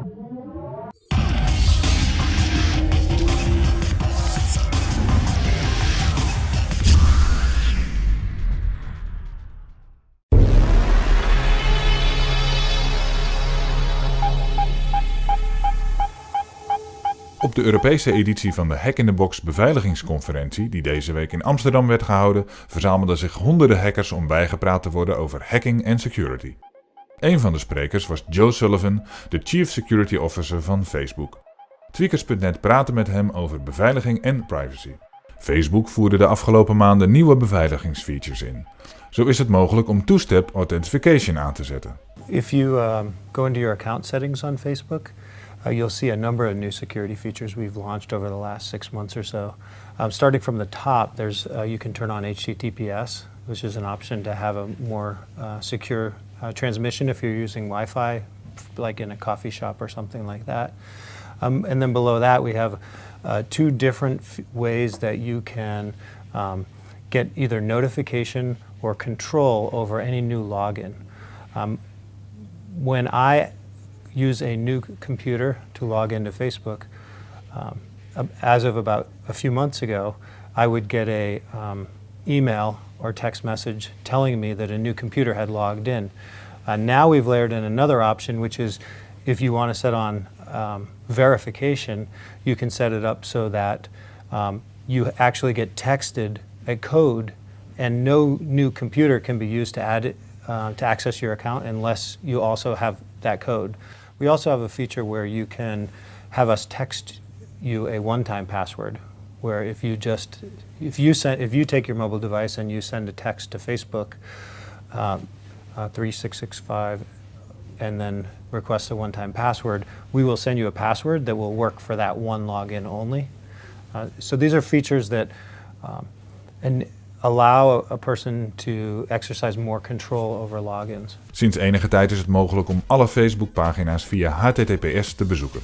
Op de Europese editie van de Hack in the Box beveiligingsconferentie, die deze week in Amsterdam werd gehouden, verzamelden zich honderden hackers om bijgepraat te worden over hacking en security. Een van de sprekers was Joe Sullivan, de Chief Security Officer van Facebook. Tweakers.net praatte met hem over beveiliging en privacy. Facebook voerde de afgelopen maanden nieuwe beveiligingsfeatures in. Zo is het mogelijk om two-step authentication aan te zetten. If you go into your account settings on Facebook, you'll see a number of new security features we've launched over the last 6 months or so. Starting from the top, there's you can turn on HTTPS, which is an option to have a more secure transmission if you're using Wi-Fi, like in a coffee shop or something like that. And then below that, we have 2 different ways that you can get either notification or control over any new login. When I use a new computer to log into Facebook, as of about a few months ago, I would get a email or text message telling me that a new computer had logged in. Now we've layered in another option, which is if you want to set on verification, you can set it up so that you actually get texted a code and no new computer can be used to add it to access your account unless you also have that code. We also have a feature where you can have us text you a one-time password, where if you take your mobile device and you send a text to Facebook 3665 and then request a one-time password, we will send you a password that will work for that one login only. So these are features that allow a person to exercise more control over logins. Sinds enige tijd is het mogelijk om alle Facebook-pagina's via HTTPS te bezoeken.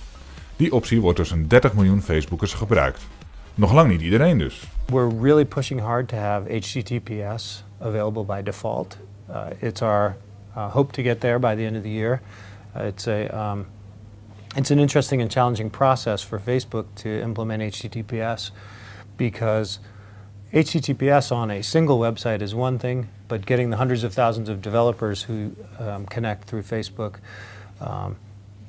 Die optie wordt door zo'n 30 miljoen Facebookers gebruikt. Nog lang niet iedereen dus. We're really pushing hard to have HTTPS available by default. It's our hope to get there by the end of the year. It's an interesting and challenging process for Facebook to implement HTTPS because HTTPS on a single website is one thing, but getting the hundreds of thousands of developers who connect through Facebook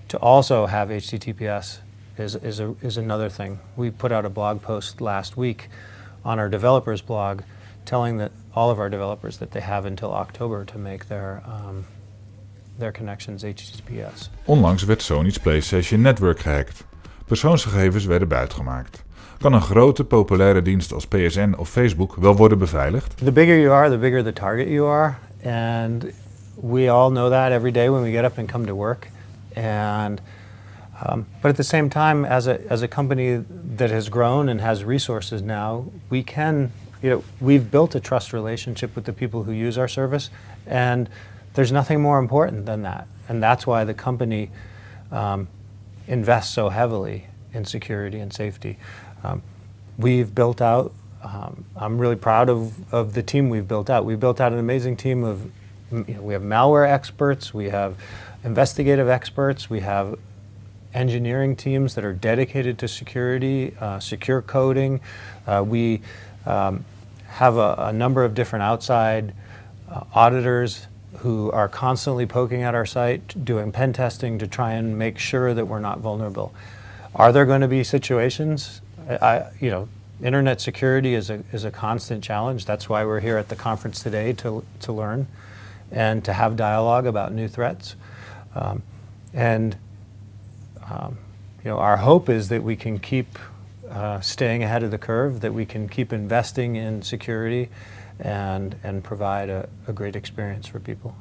to also have HTTPS is another thing. We put out a blog post last week on our developers blog telling all of our developers that they have until October to make their connections HTTPS. Onlangs werd Sony's PlayStation Network gehackt. Persoonsgegevens werden buitgemaakt. Kan een grote, populaire dienst als PSN of Facebook wel worden beveiligd? The bigger you are, the bigger the target you are. And we all know that every day when we get up and come to work. And but at the same time, as a company that has grown and has resources now, we've built a trust relationship with the people who use our service, and there's nothing more important than that. And that's why the company invests so heavily in security and safety. We've built out, I'm really proud of the team we've built out. We've built out an amazing team of, we have malware experts, we have investigative experts, we have engineering teams that are dedicated to security, secure coding. We have a number of different outside auditors who are constantly poking at our site, doing pen testing to try and make sure that we're not vulnerable. Are there going to be situations? Internet security is a constant challenge. That's why we're here at the conference today to learn and to have dialogue about new threats. Our hope is that we can keep staying ahead of the curve, that we can keep investing in security and provide a great experience for people.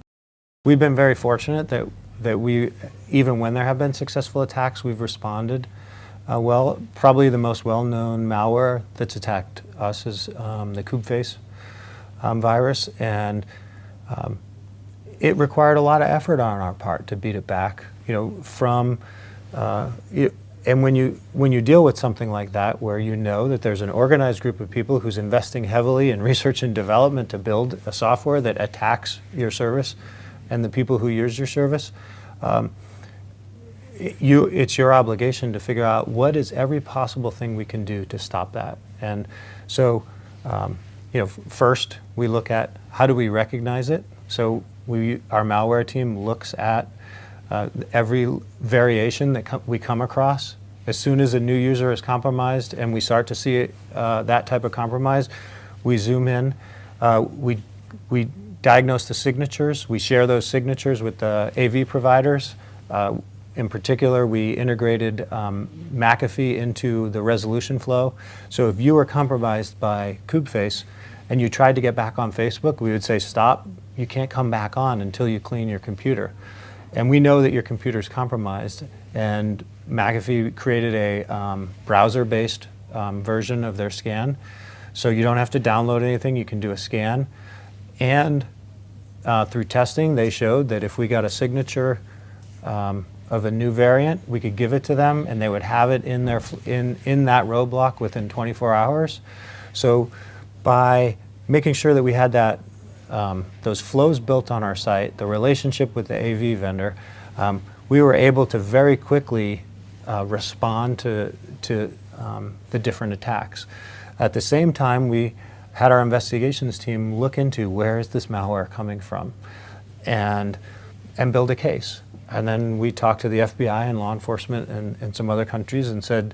We've been very fortunate that we, even when there have been successful attacks, we've responded well. Probably the most well-known malware that's attacked us is the Kubefface virus, and it required a lot of effort on our part to beat it back. And when you deal with something like that, where you know that there's an organized group of people who's investing heavily in research and development to build a software that attacks your service and the people who use your service, it's your obligation to figure out what is every possible thing we can do to stop that. And so, first we look at how do we recognize it. So our malware team looks at every variation that we come across. As soon as a new user is compromised and we start to see that type of compromise, we zoom in. We diagnose the signatures. We share those signatures with the AV providers. In particular, we integrated McAfee into the resolution flow. So if you were compromised by KubeFace and you tried to get back on Facebook, we would say, stop, you can't come back on until you clean your computer. And we know that your computer is compromised. And McAfee created a browser-based version of their scan. So you don't have to download anything, you can do a scan. And through testing, they showed that if we got a signature of a new variant, we could give it to them and they would have it in that roadblock within 24 hours. So by making sure that we had those flows built on our site, the relationship with the AV vendor, we were able to very quickly respond to the different attacks. At the same time, we had our investigations team look into where is this malware coming from and build a case. And then we talked to the FBI and law enforcement and some other countries and said,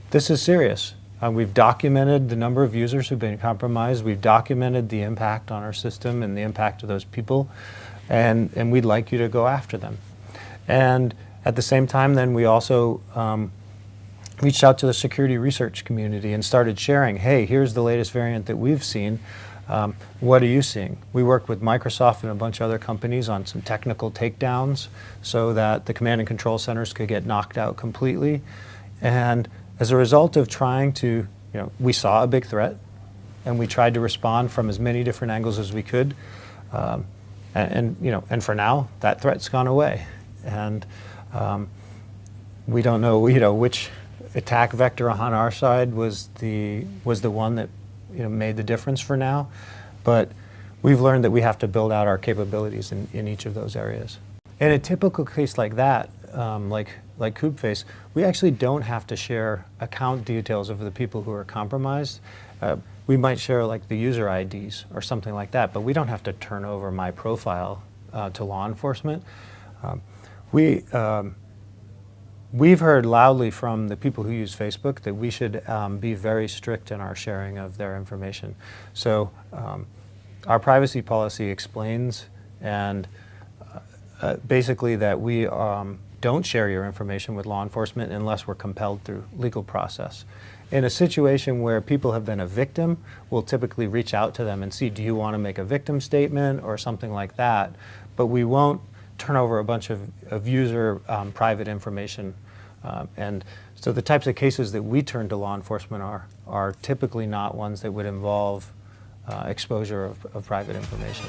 this is serious. We've documented the number of users who've been compromised. We've documented the impact on our system and the impact of those people. And we'd like you to go after them. And at the same time, then we also reached out to the security research community and started sharing, hey, here's the latest variant that we've seen. What are you seeing? We worked with Microsoft and a bunch of other companies on some technical takedowns so that the command and control centers could get knocked out completely. And as a result of trying to, we saw a big threat and we tried to respond from as many different angles as we could. And for now, that threat's gone away. And we don't know, which attack vector on our side was the one that made the difference for now, but we've learned that we have to build out our capabilities in each of those areas. In a typical case like that, like KubeFace, we actually don't have to share account details of the people who are compromised. We might share like the user IDs or something like that, but we don't have to turn over my profile to law enforcement. We've heard loudly from the people who use Facebook that we should be very strict in our sharing of their information. So our privacy policy explains and basically that we don't share your information with law enforcement unless we're compelled through legal process. In a situation where people have been a victim, we'll typically reach out to them and see, do you want to make a victim statement or something like that? But we won't turn over a bunch of user private information. And so the types of cases that we turn to law enforcement are typically not ones that would involve exposure of private information.